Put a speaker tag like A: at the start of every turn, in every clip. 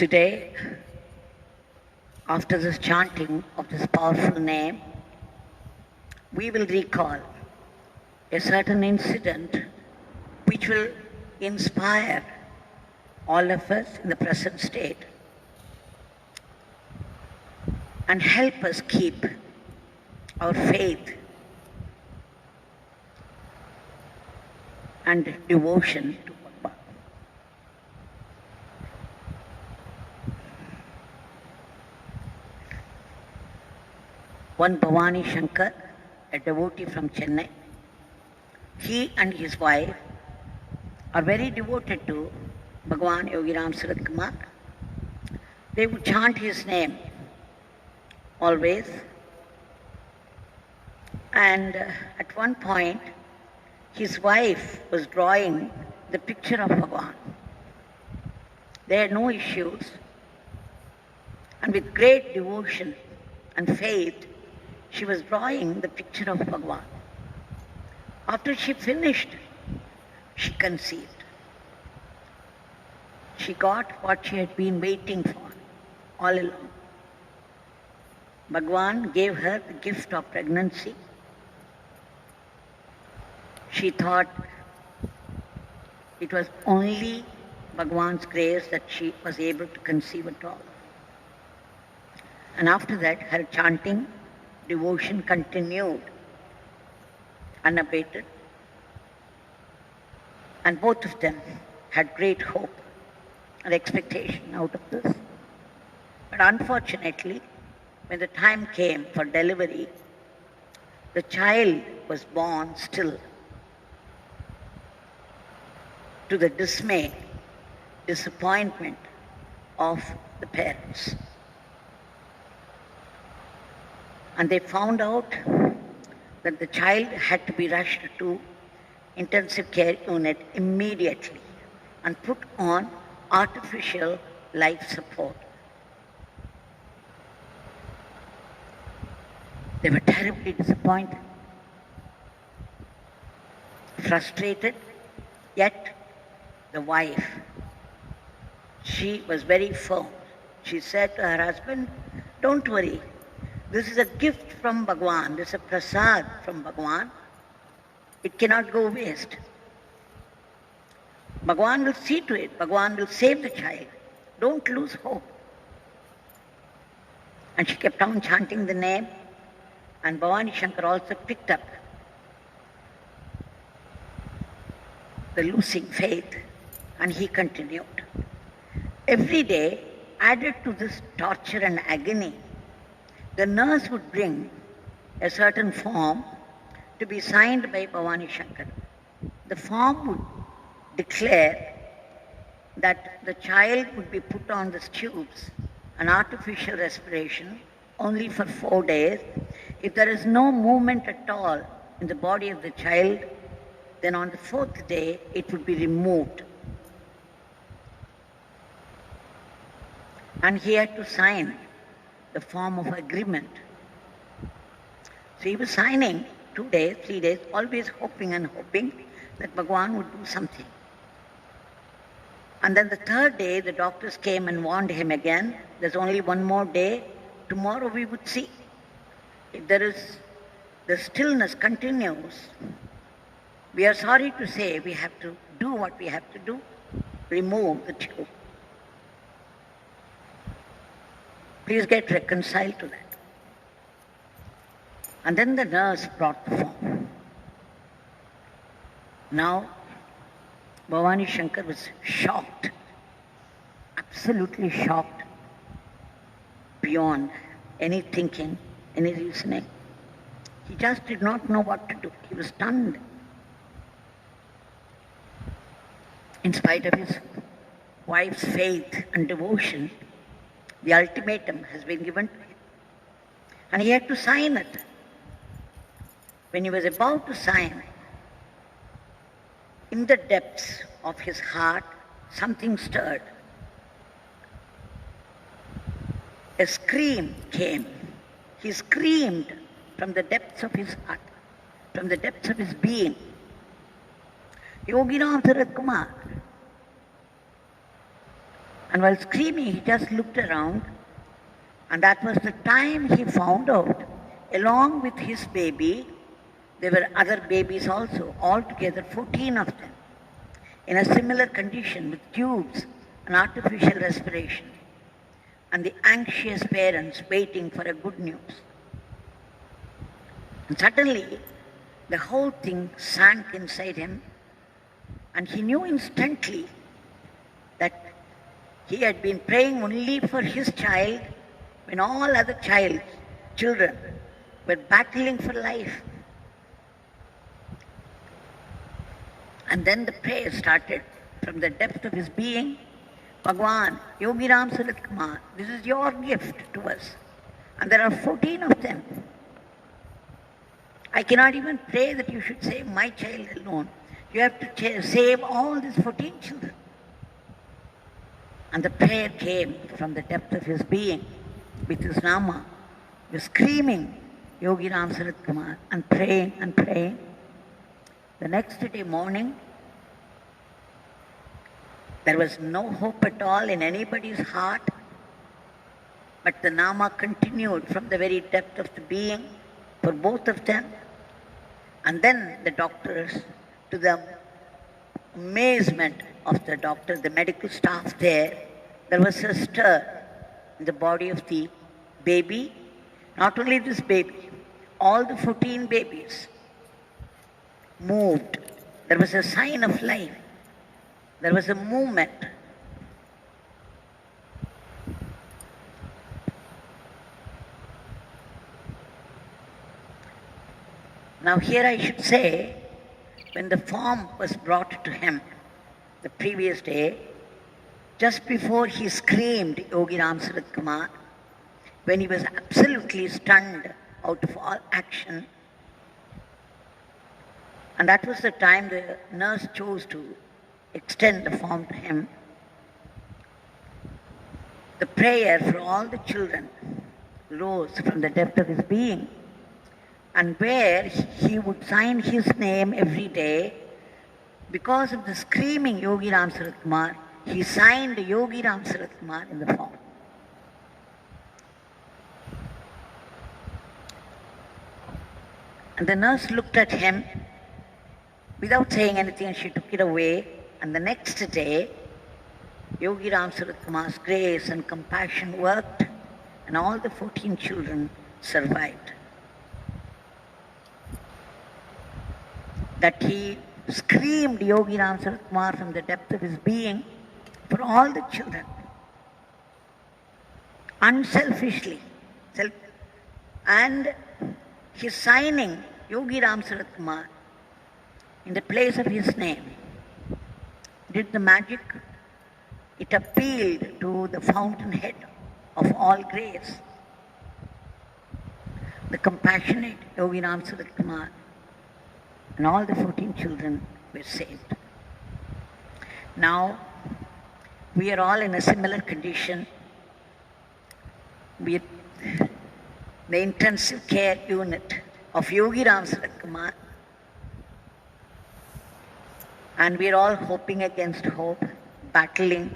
A: Today, after this chanting of this powerful name, we will recall a certain incident which will inspire all of us in the present state and help us keep our faith and devotion to Bhagwan. One Bhavani Shankar, a devotee from Chennai, he and his wife are very devoted to Bhagwan Yogi Ramsuratkumar. They would chant his name always. And at one point, his wife was drawing the picture of Bhagwan. They had no issues. And with great devotion and faith, she was drawing the picture of Bhagwan. After she finished, she conceived. She got what she had been waiting for all along. Bhagwan gave her the gift of pregnancy. She thought it was only Bhagwan's grace that she was able to conceive at all. And after that, her chanting, devotion continued unabated. And both of them had great hope and expectation out of this. But unfortunately, when the time came for delivery, the child was born still, to the dismay, disappointment of the parents. And they found out that the child had to be rushed to intensive care unit immediately and put on artificial life support. They were terribly disappointed, frustrated, yet the wife, she was very firm. She said to her husband, "Don't worry, this is a gift from Bhagwan, this is a prasad from Bhagwan. It cannot go waste. Bhagwan will see to it, Bhagwan will save the child. Don't lose hope." And she kept on chanting the name, and Bhavani Shankar also picked up the losing faith, and he continued. Every day, added to this torture and agony, the nurse would bring a certain form to be signed by Bhavani Shankar. The form would declare that the child would be put on these tubes, an artificial respiration, only for 4 days. If there is no movement at all in the body of the child, then on the 4th day, it would be removed. And he had to sign the form of agreement. So he was signing 2 days, 3 days, always hoping and hoping that Bhagwan would do something. And then the 3rd day, the doctors came and warned him again, there's only 1 more day, tomorrow we would see. If the stillness continues, we are sorry to say we have to do what we have to do, remove the tube. Please get reconciled to that. And then the nurse brought the form. Now, Bhavani Shankar was shocked, absolutely shocked, beyond any thinking, any reasoning. He just did not know what to do. He was stunned. In spite of his wife's faith and devotion, the ultimatum has been given to him. And he had to sign it. When he was about to sign, in the depths of his heart, something stirred. A scream came. He screamed from the depths of his heart, from the depths of his being. Yogi Ramsuratkumar. And And while screaming, he just looked around, and that was the time he found out, along with his baby, there were other babies also, altogether 14 of them, in a similar condition with tubes and artificial respiration, and the anxious parents waiting for a good news. And suddenly, the whole thing sank inside him, and he knew instantly that he had been praying only for his child when all other children were battling for life. And then the prayer started from the depth of his being. Bhagwan, Yogi Ramsuratkumar, this is your gift to us. And there are 14 of them. I cannot even pray that you should save my child alone. You have to save all these 14 children. And the prayer came from the depth of his being with his Nama. He was screaming, Yogi Ramsuratkumar, and praying and praying. The next day morning, there was no hope at all in anybody's heart, but the Nama continued from the very depth of the being for both of them. And then the doctors, to the amazement of the doctor, the medical staff there was a stir in the body of the baby. Not only this baby, all the 14 babies moved. There was a sign of life. There was a movement. Now here I should say, when the form was brought to him the previous day, just before he screamed Yogi Ramsuratkumar, when he was absolutely stunned out of all action, and that was the time the nurse chose to extend the form to him. The prayer for all the children rose from the depth of his being, and where he would sign his name every day, because of the screaming Yogi Ramsuratkumar, he signed Yogi Ramsuratkumar in the form. And the nurse looked at him without saying anything, and she took it away. And the next day, Yogi Ramsuratkumar's grace and compassion worked, and all the 14 children survived. That he screamed Yogi Ramsuratkumar from the depth of his being for all the children, unselfishly, and his signing Yogi Ramsuratkumar in the place of his name did the magic. It appealed to the fountainhead of all grace, the compassionate Yogi Ramsuratkumar, and all the 14 children were saved. Now, we are all in a similar condition with the intensive care unit of Yogi Ramsuratkumar, and we are all hoping against hope, battling.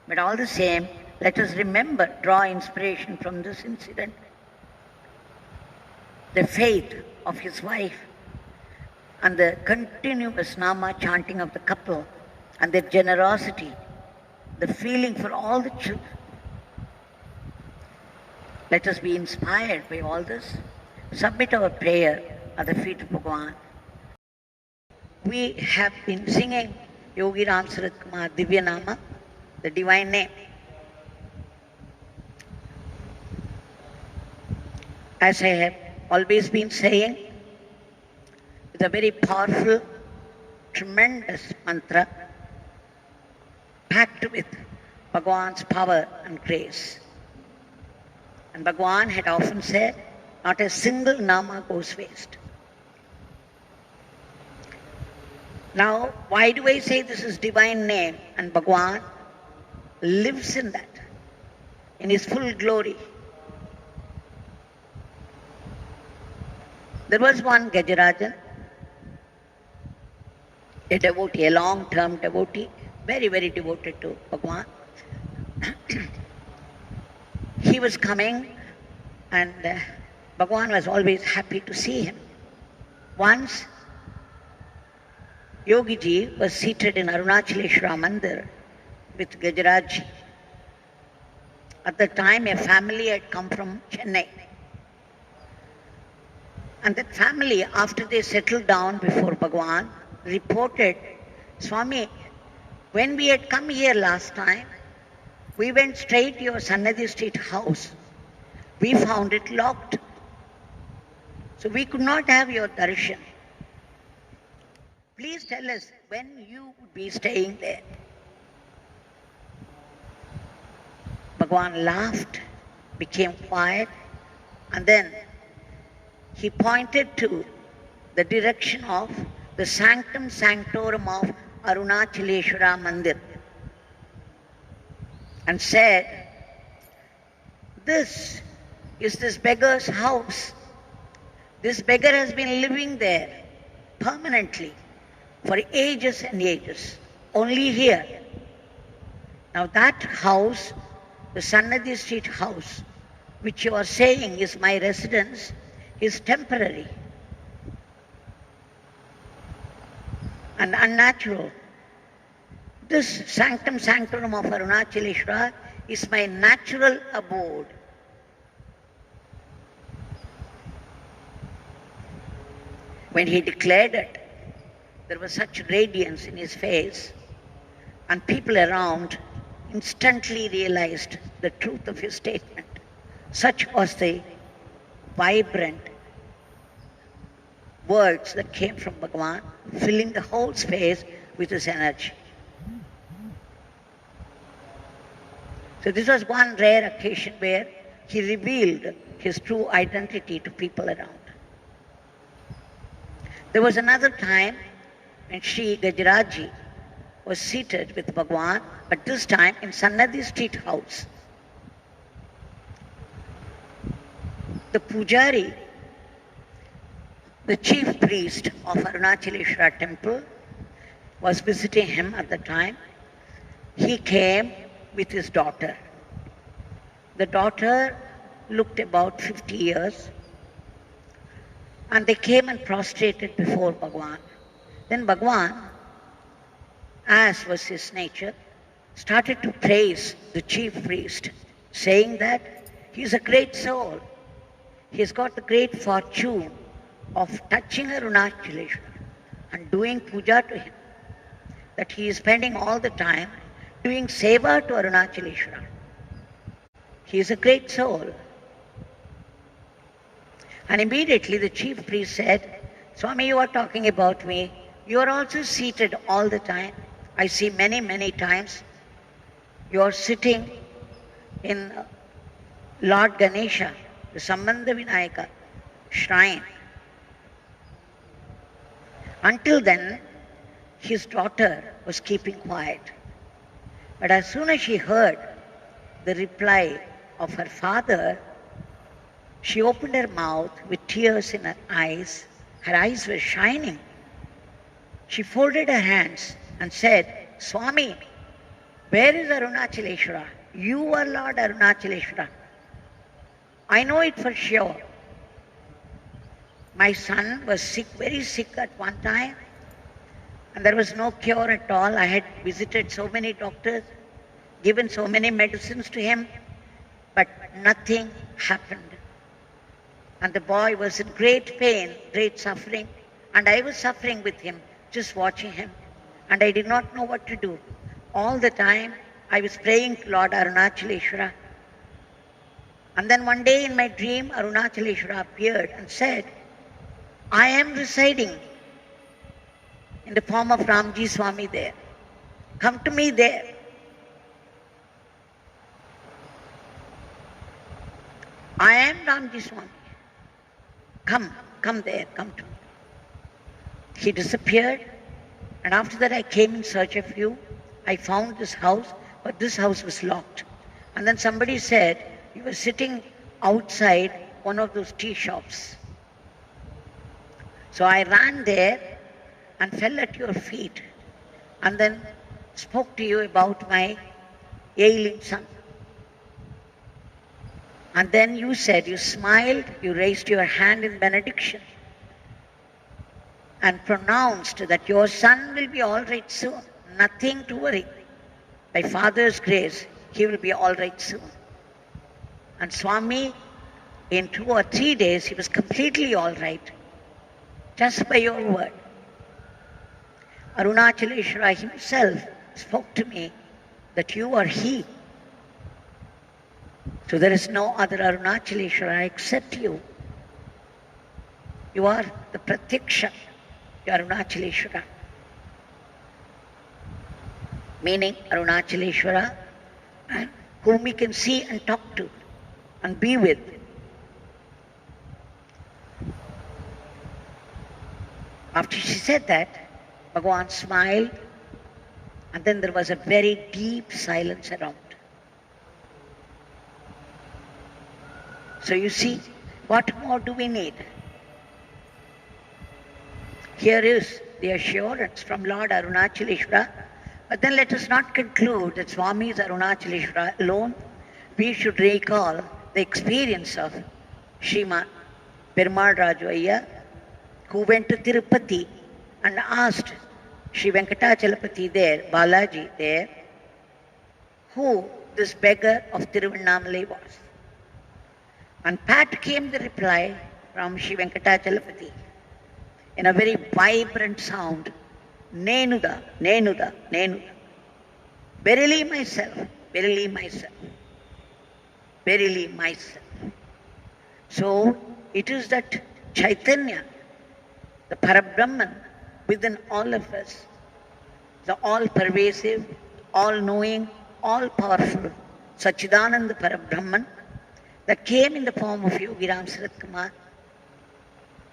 A: But all the same, let us remember, draw inspiration from this incident. The faith of his wife and the continuous Nama chanting of the couple and their generosity, the feeling for all the children. Let us be inspired by all this. Submit our prayer at the feet of Bhagwan. We have been singing Yogi Ramsuratkumar Divya Nama, the divine name. As I have always been saying, it's a very powerful, tremendous mantra packed with Bhagwan's power and grace. And Bhagwan had often said, not a single Nama goes waste. Now, why do I say this is divine name? And Bhagwan lives in that, in his full glory. There was one Gajarajan, a devotee, a long-term devotee, very, very devoted to Bhagwan. He was coming and Bhagwan was always happy to see him. Once, Yogiji was seated in Arunachaleshwara Mandir with Jayaraj. At the time, a family had come from Chennai. And that family, after they settled down before Bhagwan, reported, Swami, when we had come here last time, we went straight to your Sannadhi Street house. We found it locked. So we could not have your darshan. Please tell us when you would be staying there. Bhagwan laughed, became quiet, and then he pointed to the direction of the sanctum sanctorum of Arunachaleshwara Mandir and said, this is this beggar's house. This beggar has been living there permanently for ages and ages, only here. Now that house, the Sannadhi Street house, which you are saying is my residence, is temporary and unnatural. This sanctum sanctorum of Arunachaleshwara is my natural abode. When he declared it, there was such radiance in his face, and people around instantly realized the truth of his statement. Such was the vibrant words that came from Bhagwan, filling the whole space with his energy. So this was one rare occasion where he revealed his true identity to people around. There was another time when Shri.Jayaraj was seated with Bhagwan, but this time in Sannadhi Street house. The pujari, the chief priest of Arunachaleshwara temple, was visiting him at the time. He came with his daughter. The daughter looked about 50 years, and they came and prostrated before Bhagwan. Then Bhagwan, as was his nature, started to praise the chief priest, saying that he is a great soul. He has got the great fortune of touching Arunachaleshwara and doing puja to him, that he is spending all the time doing seva to Arunachaleshwara. He is a great soul. And immediately the chief priest said, Swami, you are talking about me. You are also seated all the time. I see many, many times. You are sitting in Lord Ganesha, the Sambandha Vinayaka shrine. Until then, his daughter was keeping quiet. But as soon as she heard the reply of her father, she opened her mouth with tears in her eyes. Her eyes were shining. She folded her hands and said, Swami, where is Arunachaleshwara? You are Lord Arunachaleshwara. I know it for sure. My son was sick, very sick at one time, and there was no cure at all. I had visited so many doctors, given so many medicines to him, but nothing happened. And the boy was in great pain, great suffering, and I was suffering with him, just watching him, and I did not know what to do. All the time, I was praying to Lord Arunachaleshwara. And then one day in my dream, Arunachaleshwara appeared and said, I am residing in the form of Ramji Swami there. Come to me there. I am Ramji Swami. Come there, come to me. He disappeared, and after that I came in search of you. I found this house, but this house was locked. And then somebody said, you were sitting outside one of those tea shops. So I ran there and fell at your feet. And then spoke to you about my ailing son. And then you said, you smiled, you raised your hand in benediction and pronounced that your son will be all right soon. Nothing to worry. By Father's grace, he will be all right soon. And Swami, in 2 or 3 days, he was completely all right, just by your word. Arunachaleshwara himself spoke to me that you are he. So there is no other Arunachaleshwara except you. You are the Pratyaksha, you are Arunachaleshwara. Meaning Arunachaleshwara, whom we can see and talk to and be with. After she said that, Bhagwan smiled, and then there was a very deep silence around. So you see, what more do we need? Here is the assurance from Lord Arunachaleshwara. But then let us not conclude that Swami is Arunachaleshwara alone. We should recall the experience of Sriman Perumal Raju Ayya, who went to Tirupathi and asked Sri Venkatachalapati there, Balaji there, who this beggar of Tiruvannamalai was. And pat came the reply from Sri Venkatachalapati in a very vibrant sound, Nenuda, Nenuda, Nenuda. Verily myself, verily myself, verily myself. So it is that Chaitanya, the Parabrahman within all of us, the all-pervasive, all-knowing, all-powerful Satchidananda Parabrahman that came in the form of Yogi Ramsuratkumar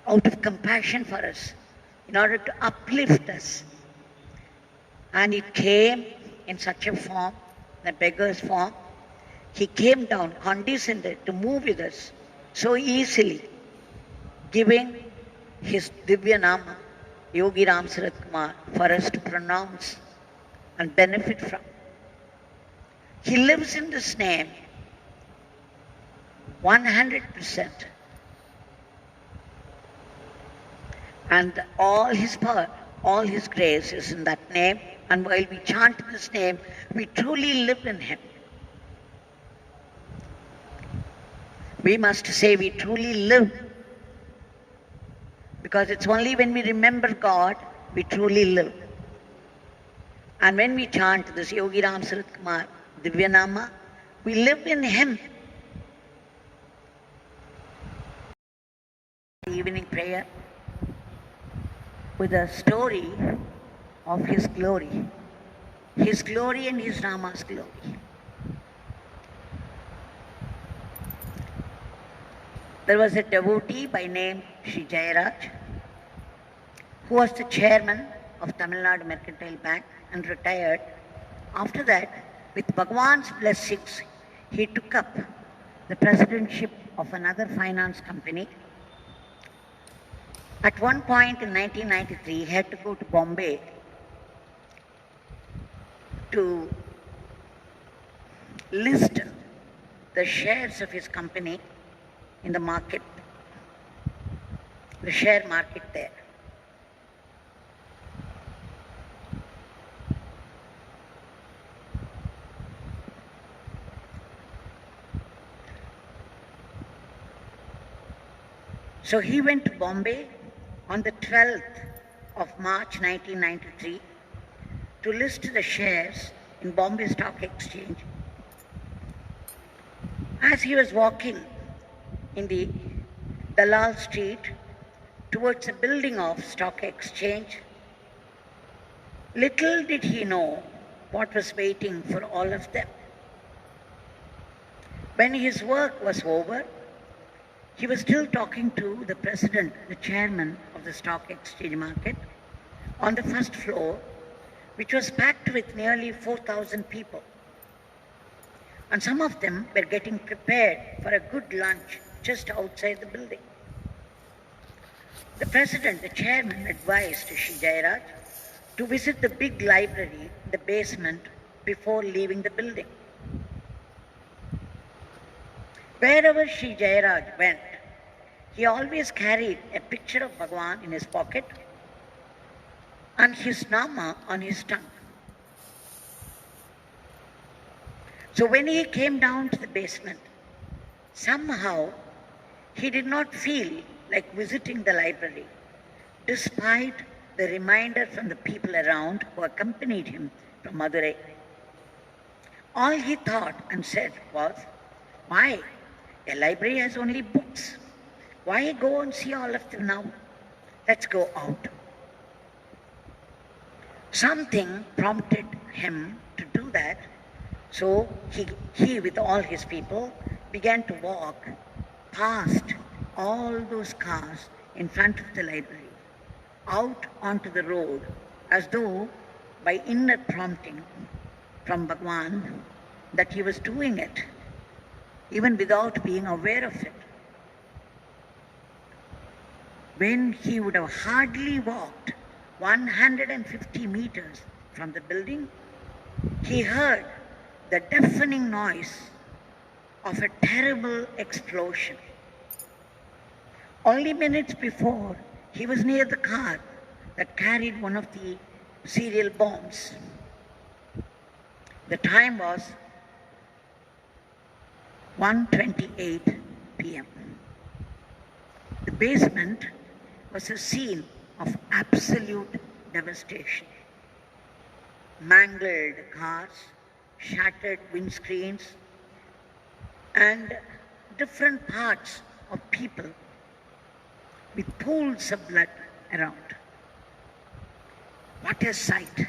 A: out of compassion for us, in order to uplift us. And it came in such a form, the beggar's form. He came down, condescended to move with us so easily, giving his Divya Nama, Yogi Ramsuratkumar, for us to pronounce and benefit from. He lives in this name 100%. And all his power, all his grace is in that name. And while we chant this name, we truly live in him. We must say we truly live. Because it's only when we remember God, we truly live. And when we chant this Yogi Ramsuratkumar Divya Nama, we live in him. Evening prayer with a story of his glory and his Rama's glory. There was a devotee by name Shri.Jayaraj, who was the chairman of Tamil Nadu Mercantile Bank and retired. After that, with Bhagwan's blessings, he took up the presidentship of another finance company. At one point in 1993, he had to go to Bombay to list the shares of his company in the market, the share market there. So he went to Bombay on the 12th of March 1993 to list the shares in Bombay Stock Exchange. As he was walking in the Dalal Street towards the building of Stock Exchange, little did he know what was waiting for all of them. When his work was over, he was still talking to the president, the chairman of the stock exchange market, on the first floor, which was packed with nearly 4,000 people. And some of them were getting prepared for a good lunch just outside the building. The president, the chairman, advised Shri.Jayaraj to visit the big library in the basement before leaving the building. Wherever Shri.Jayaraj went, he always carried a picture of Bhagwan in his pocket and his Nama on his tongue. So when he came down to the basement, somehow he did not feel like visiting the library, despite the reminder from the people around who accompanied him from Madurai. All he thought and said was, why? A library has only books. Why go and see all of them now? Let's go out. Something prompted him to do that, so he with all his people began to walk past all those cars in front of the library, out onto the road, as though by inner prompting from Bhagwan that he was doing it, even without being aware of it. When he would have hardly walked 150 meters from the building, he heard the deafening noise of a terrible explosion. Only minutes before, he was near the car that carried one of the serial bombs. The time was 1:28 p.m. The basement was a scene of absolute devastation. Mangled cars, shattered windscreens, and different parts of people with pools of blood around. What a sight!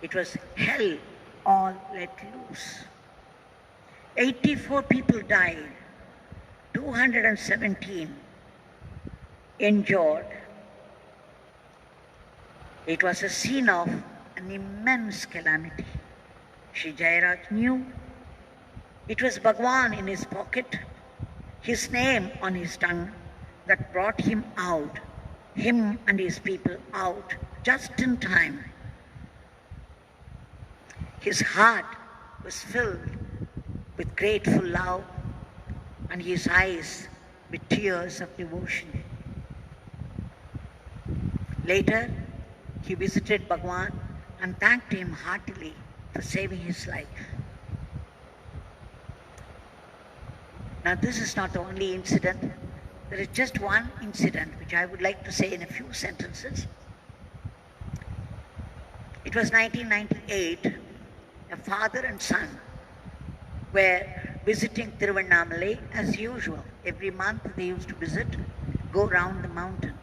A: It was hell all let loose. 84 people died, 217 injured. It was a scene of an immense calamity. Shri.Jayaraj knew it was Bhagwan in his pocket, his name on his tongue, that brought him out, him and his people out, just in time. His heart was filled with grateful love and his eyes with tears of devotion. Later, he visited Bhagwan and thanked him heartily for saving his life. Now, this is not the only incident. There is just one incident which I would like to say in a few sentences. It was 1998. A father and son were visiting Tiruvannamalai as usual. Every month they used to visit, go round the mountain,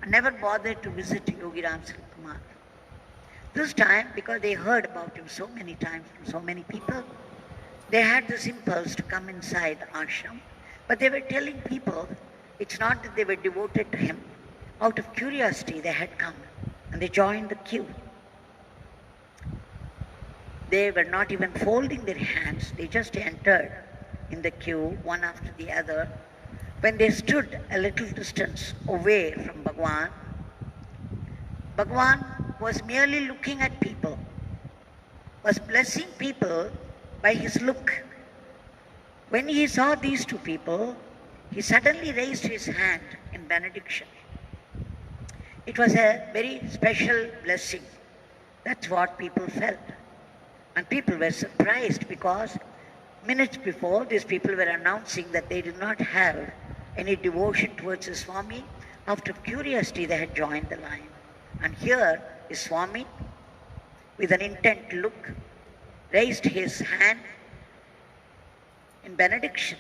A: and never bothered to visit Yogi Ramsuratkumar. This time, because they heard about him so many times from so many people, they had this impulse to come inside the ashram. But they were telling people it's not that they were devoted to him. Out of curiosity, they had come and they joined the queue. They were not even folding their hands. They just entered in the queue, one after the other. When they stood a little distance away from Bhagwan, Bhagwan was merely looking at people, was blessing people by his look. When he saw these two people, he suddenly raised his hand in benediction. It was a very special blessing. That's what people felt. And people were surprised because minutes before, these people were announcing that they did not have any devotion towards the Swami. Out of curiosity, they had joined the line. And here is Swami, with an intent look, raised his hand in benediction.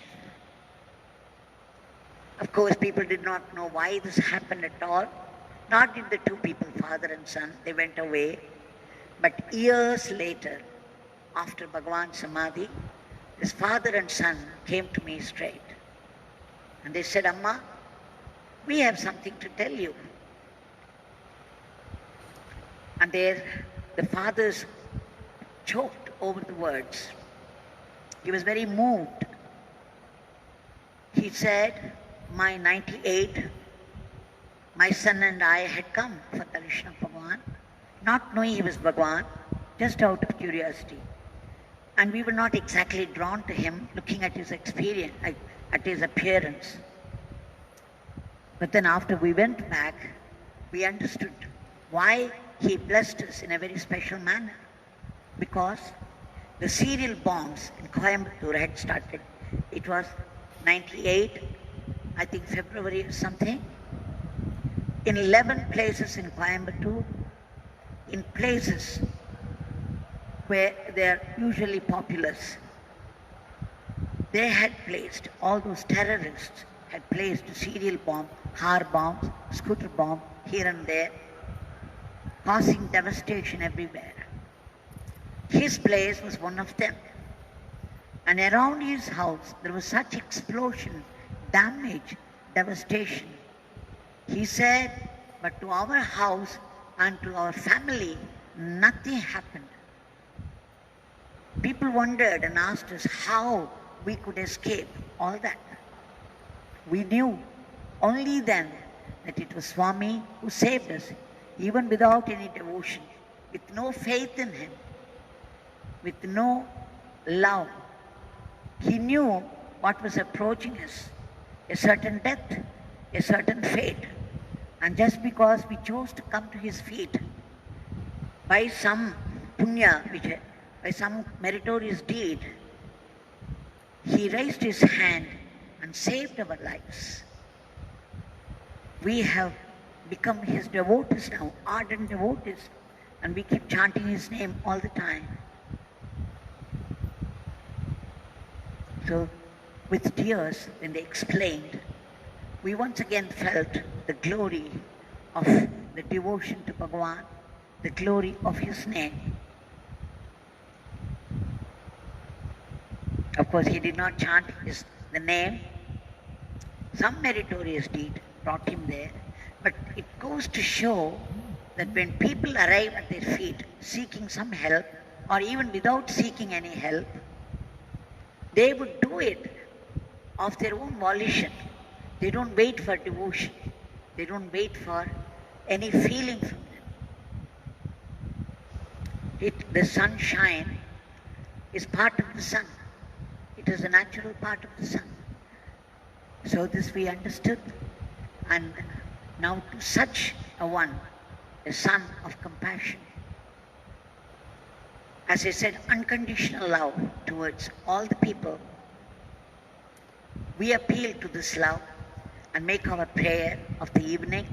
A: Of course, people did not know why this happened at all. Not did the two people, father and son, they went away. But years later, after Bhagwan's Samadhi, his father and son came to me straight. And they said, Amma, we have something to tell you. And there, the fathers choked over the words. He was very moved. He said, my 98, my son and I had come for darshan of Bhagwan. not knowing he was Bhagwan, just out of curiosity. And we were not exactly drawn to him looking at his experience, at his appearance. But then after we went back, we understood why he blessed us in a very special manner. Because the serial bombs in Coimbatore had started. It was 98, I think February or something. In 11 places in Coimbatore, in places where they are usually populous, they had placed, all those terrorists had placed serial bombs, car bombs, scooter bombs here and there, causing devastation everywhere. His place was one of them. And around his house, there was such explosion, damage, devastation. He said, but to our house and to our family, nothing happened. People wondered and asked us how we could escape all that. We knew only then that it was Swami who saved us, even without any devotion, with no faith in him, with no love. He knew what was approaching us, a certain death, a certain fate. And just because we chose to come to his feet by some punya, by some meritorious deed, he raised his hand and saved our lives. We have become his devotees now, ardent devotees, and we keep chanting his name all the time. So, with tears, when they explained, we once again felt the glory of the devotion to Bhagwan, the glory of his name. Of course, he did not chant the name. Some meritorious deed brought him there. But it goes to show that when people arrive at their feet seeking some help, or even without seeking any help, they would do it of their own volition. They don't wait for devotion. They don't wait for any feeling from them. The sunshine is part of the sun. It is a natural part of the sun. So this we understood. And now to such a one, a son of compassion, as I said, unconditional love towards all the people, we appeal to this love and make our prayer of the evening